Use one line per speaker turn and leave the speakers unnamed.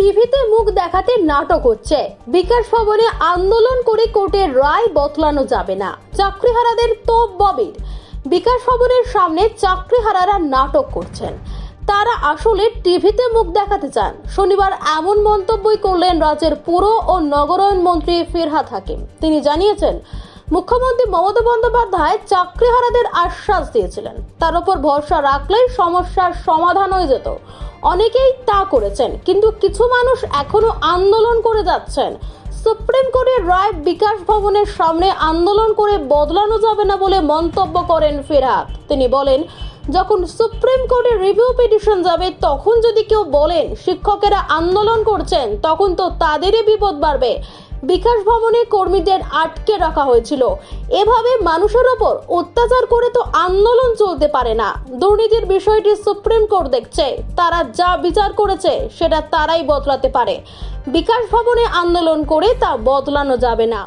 টিভিতে মুখ দেখাতে নাটক হচ্ছে। বিকাশ ভবনে আন্দোলন করে কোর্টের রায় বদলানো যাবে না, চাকরিহারাদের তোপ ববির। বিকাশ ভবনের সামনে চাকরিহারারা নাটক করছেন, তারা আসলে টিভিতে মুখ দেখাতে চান। শনিবার এমন মন্তব্যই করলেন রাজ্যের পুর ও নগরায়ণ মন্ত্রী ফিরহাদ হাকিম। তিনি জানিয়েছেন, মুখ্যমন্ত্রী মমতা বন্দ্যোপাধ্যায় চাকরিহারাদের আশ্বাস দিয়েছিলেন, তার উপর ভরসা রাখলেই সমস্যার সমাধান হয়ে যেত। অনেকেই তা করেছেন, কিন্তু কিছু মানুষ এখনো আন্দোলন করে যাচ্ছেন। সুপ্রিম কোর্টের রায় বিকাশ ভবনের সামনে আন্দোলন করে বদলানো যাবে না বলে মন্তব্য করেন ফিরহাদ। তিনি বলেন, যখন সুপ্রিম কোর্টে রিভিউ পিটিশন যাবে, তখন যদি কেউ বলেন শিক্ষকেরা আন্দোলন করছেন, তখন তো তাদেরই বিপদ বাড়বে। বিকাশ ভবনে কর্মীদের আটকে রাখা হয়েছিল, এভাবে মানুষের ওপর অত্যাচার করে তো আন্দোলন চলতে পারে না। দুর্নীতির বিষয়টি সুপ্রিম কোর্ট দেখছে, তারা যা বিচার করেছে সেটা তারাই বদলাতে পারে। বিকাশ ভবনে আন্দোলন করে তা বদলানো যাবে না।